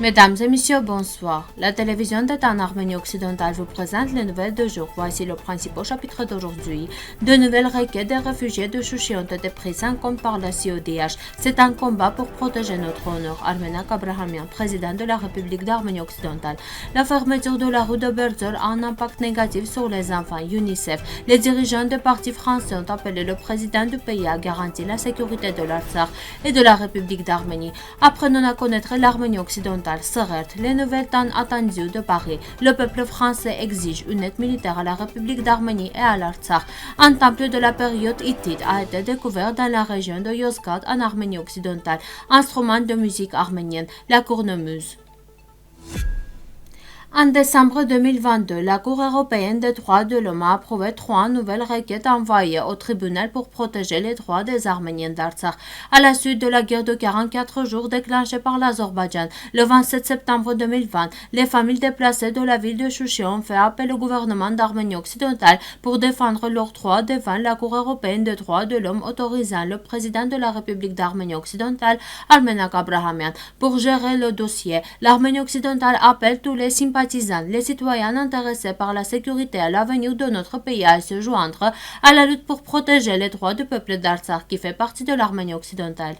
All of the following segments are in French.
Mesdames et messieurs, bonsoir. La télévision d'État en Arménie occidentale vous présente les nouvelles de jour. Voici le principal chapitre d'aujourd'hui. De nouvelles requêtes des réfugiés de Chouchi ont été prises en compte par la CODH. C'est un combat pour protéger notre honneur. Armenak Abrahamian, président de la République d'Arménie occidentale. La fermeture de la rue de Berzor a un impact négatif sur les enfants. UNICEF. Les dirigeants des partis français ont appelé le président du pays à garantir la sécurité de l'Artsakh et de la République d'Arménie. Apprenons à connaître l'Arménie occidentale. Les nouvelles tant attendues de Paris. Le peuple français exige une aide militaire à la République d'Arménie et à l'Artsakh. Un temple de la période hittite a été découvert dans la région de Yozgat en Arménie occidentale. Instrument de musique arménienne, la cornemuse. En décembre 2022, la Cour européenne des droits de l'homme a approuvé 3 nouvelles requêtes envoyées au tribunal pour protéger les droits des Arméniens d'Artsakh. À la suite de la guerre de 44 jours déclenchée par l'Azerbaïdjan le 27 septembre 2020, les familles déplacées de la ville de Chouchi ont fait appel au gouvernement d'Arménie occidentale pour défendre leurs droits devant la Cour européenne des droits de l'homme, autorisant le président de la République d'Arménie occidentale, Armenak Abrahamian, pour gérer le dossier. L'Arménie occidentale appelle tous les sympathisants, les citoyens intéressés par la sécurité et l'avenir de notre pays à se joindre à la lutte pour protéger les droits du peuple d'Artsakh qui fait partie de l'Arménie occidentale.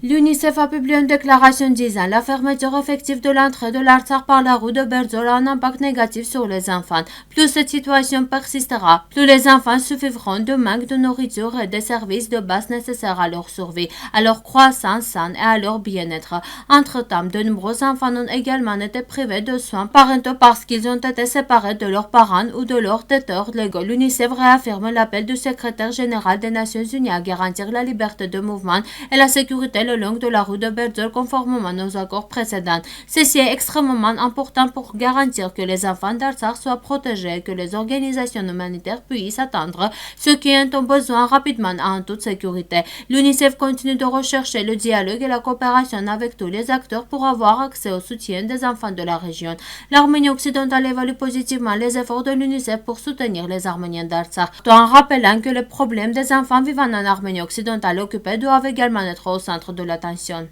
L'UNICEF a publié une déclaration disant la fermeture effective de l'entrée de l'Artsakh par la rue de Berzor a un impact négatif sur les enfants. Plus cette situation persistera, plus les enfants souffriront de manque de nourriture et des services de base nécessaires à leur survie, à leur croissance saine et à leur bien-être. Entre-temps, de nombreux enfants ont également été privés de soins parentaux parce qu'ils ont été séparés de leurs parents ou de leurs tuteurs légaux. L'UNICEF réaffirme l'appel du secrétaire général des Nations Unies à garantir la liberté de mouvement et la sécurité le long de la rue de Berzor conformément aux accords précédents. Ceci est extrêmement important pour garantir que les enfants d'Artsakh soient protégés et que les organisations humanitaires puissent atteindre ceux qui en ont besoin rapidement en toute sécurité. L'UNICEF continue de rechercher le dialogue et la coopération avec tous les acteurs pour avoir accès au soutien des enfants de la région. L'Arménie occidentale évalue positivement les efforts de l'UNICEF pour soutenir les Arméniens d'Artsakh, tout en rappelant que les problèmes des enfants vivant en Arménie occidentale occupée doivent également être au centre de l'attention.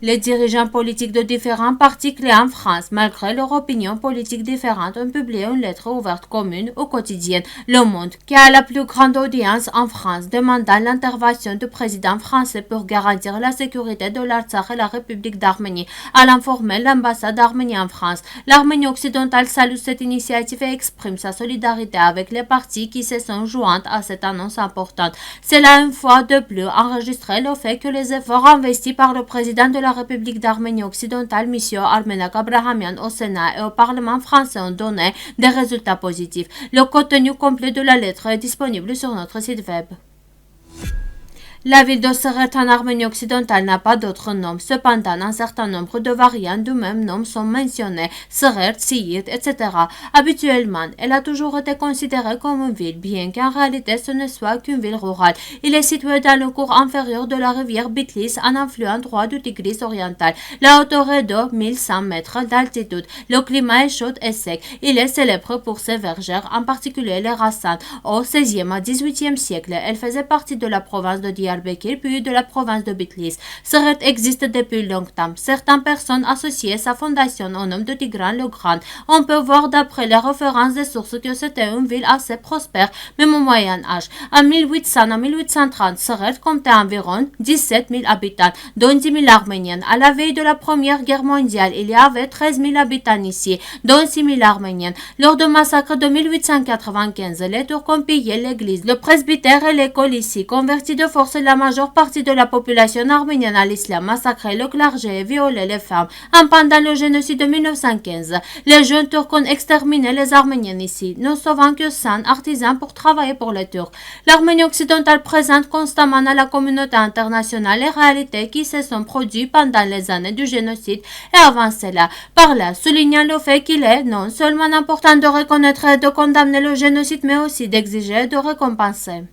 Les dirigeants politiques de différents partis clés en France, malgré leurs opinions politiques différentes, ont publié une lettre ouverte commune au quotidien Le Monde, qui a la plus grande audience en France, demandant l'intervention du président français pour garantir la sécurité de l'Artsakh et la République d'Arménie, à l'informer l'ambassade d'Arménie en France. L'Arménie occidentale salue cette initiative et exprime sa solidarité avec les partis qui se sont joints à cette annonce importante. Cela une fois de plus enregistré le fait que les efforts investis par le président de la République d'Arménie occidentale, M. Armenak Abrahamian, au Sénat et au Parlement français ont donné des résultats positifs. Le contenu complet de la lettre est disponible sur notre site web. La ville de Seret en Arménie occidentale n'a pas d'autre nom. Cependant, un certain nombre de variantes du même nom sont mentionnées, Seret, Siyit, etc. Habituellement, elle a toujours été considérée comme une ville, bien qu'en réalité ce ne soit qu'une ville rurale. Il est situé dans le cours inférieur de la rivière Bitlis, en affluent droit du Tigris oriental. La hauteur est de 1100 mètres d'altitude. Le climat est chaud et sec. Il est célèbre pour ses vergères, en particulier les Rassan. Au XVIe à XVIIIe siècle, elle faisait partie de la province de Diyarbakir, puis de la province de Bitlis. Seret existe depuis longtemps. Certaines personnes associaient sa fondation au nom de Tigran le Grand. On peut voir d'après les références des sources que c'était une ville assez prospère, même au Moyen Âge. En 1800 à 1830, Seret comptait environ 17 000 habitants, dont 10 000 Arméniens. À la veille de la Première Guerre mondiale, il y avait 13 000 habitants ici, dont 6 000 Arméniens. Lors du massacre de 1895, les Turcs ont pillé l'église, le presbytère et l'école ici, convertis de force la majeure partie de la population arménienne à l'islam, massacré le clergé et violé les femmes. Pendant le génocide de 1915, les jeunes Turcs ont exterminé les Arméniens ici, ne sauvant que 100 artisans pour travailler pour les Turcs. L'Arménie occidentale présente constamment à la communauté internationale les réalités qui se sont produites pendant les années du génocide et avant cela, par là soulignant le fait qu'il est non seulement important de reconnaître et de condamner le génocide, mais aussi d'exiger et de récompenser.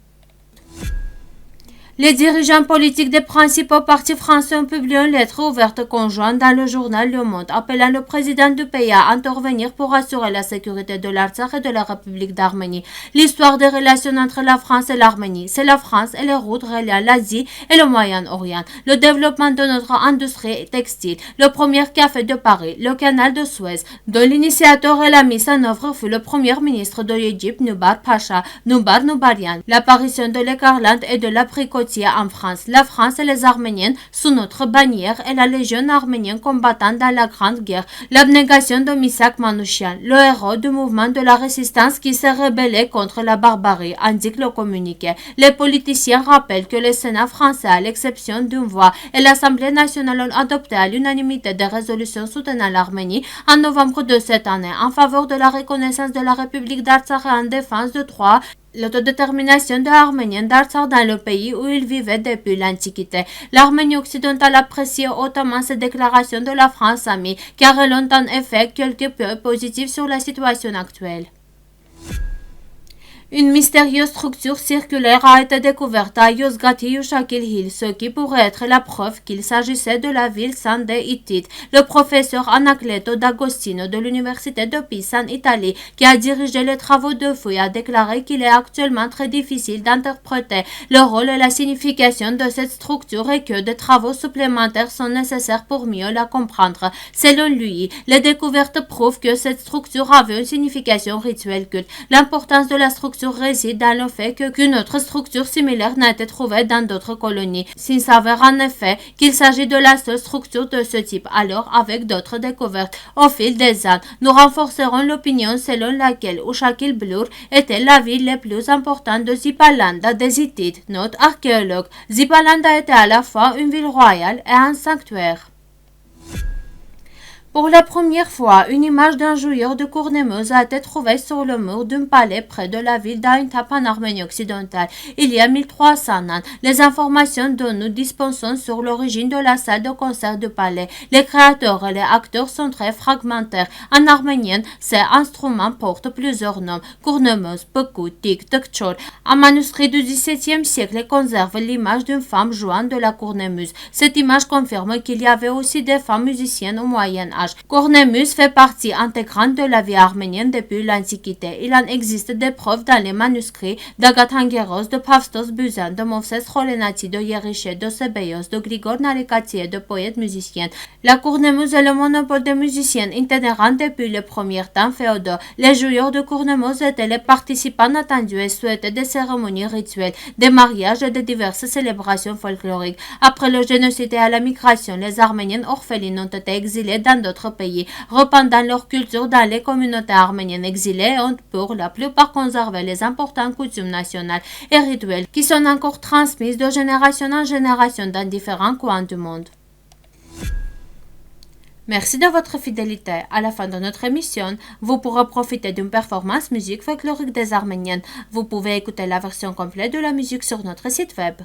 Les dirigeants politiques des principaux partis français ont publié une lettre ouverte conjointe dans le journal Le Monde, appelant le président du pays à intervenir pour assurer la sécurité de l'Artsakh et de la République d'Arménie. L'histoire des relations entre la France et l'Arménie, c'est la France et les routes reliant l'Asie et le Moyen-Orient, le développement de notre industrie textile, le premier café de Paris, le canal de Suez, dont l'initiateur et la mise en œuvre fut le premier ministre de l'Égypte, Noubar Pacha, Noubar Noubarian, l'apparition de l'écarlate et de l'apricot en France. La France et les Arméniens sous notre bannière et la Légion arménienne combattant dans la Grande Guerre. L'abnégation de Misak Manouchian, le héros du mouvement de la résistance qui s'est rebellé contre la barbarie, indique le communiqué. Les politiciens rappellent que le Sénat français, à l'exception d'une voix, et l'Assemblée nationale ont adopté à l'unanimité des résolutions soutenant l'Arménie en novembre de cette année en faveur de la reconnaissance de la République d'Artsakh et en défense de droits l'autodétermination de l'Arménien d'Artsakh dans le pays où il vivait depuis l'Antiquité. L'Arménie occidentale apprécie hautement ces déclarations de la France amie, car elles ont en effet quelques points positifs sur la situation actuelle. Une mystérieuse structure circulaire a été découverte à Yozgati Yushakil Hill, ce qui pourrait être la preuve qu'il s'agissait de la ville sainte des Hittites. Le professeur Anacleto D'Agostino de l'université de Pise en Italie, qui a dirigé les travaux de fouille, a déclaré qu'il est actuellement très difficile d'interpréter le rôle et la signification de cette structure et que des travaux supplémentaires sont nécessaires pour mieux la comprendre. Selon lui, les découvertes prouvent que cette structure avait une signification rituelle culte. L'importance de la structure réside dans le fait qu'une autre structure similaire n'a été trouvée dans d'autres colonies. S'il s'avère en effet qu'il s'agit de la seule structure de ce type, alors avec d'autres découvertes au fil des ans, nous renforcerons l'opinion selon laquelle Ushakil Blur était la ville la plus importante de Zipalanda des Hittites, note archéologue. Zipalanda était à la fois une ville royale et un sanctuaire. Pour la première fois, une image d'un joueur de cornemuse a été trouvée sur le mur d'un palais près de la ville d'Aintap en Arménie occidentale, il y a 1300 ans. Les informations dont nous disposons sur l'origine de la salle de concert du palais, les créateurs et les acteurs sont très fragmentaires. En arménien, ces instruments portent plusieurs noms: cornemuse, pekou, tik, tekchor. Un manuscrit du XVIIe siècle conserve l'image d'une femme jouant de la cornemuse. Cette image confirme qu'il y avait aussi des femmes musiciennes au Moyen Âge. Cornemuse fait partie intégrante de la vie arménienne depuis l'Antiquité. Il en existe des preuves dans les manuscrits d'Agathangeros, de Pavstos Buzan, de Movses Kholenati, de Yeriché, de Sebeios, de Grigor Narikati et de poètes musiciens. La cornemuse est le monopole des musiciens itinérants depuis le premier temps féodaux. Les joueurs de cornemuse étaient les participants attendus et souhaités des cérémonies rituelles, des mariages et de diverses célébrations folkloriques. Après le génocide et à la migration, les Arméniens orphelines ont été exilés dans d'autres pays, rependant leur culture dans les communautés arméniennes exilées ont pour la plupart conservé les importantes coutumes nationales et rituels qui sont encore transmises de génération en génération dans différents coins du monde. Merci de votre fidélité. À la fin de notre émission, vous pourrez profiter d'une performance musique folklorique des Arméniennes. Vous pouvez écouter la version complète de la musique sur notre site web.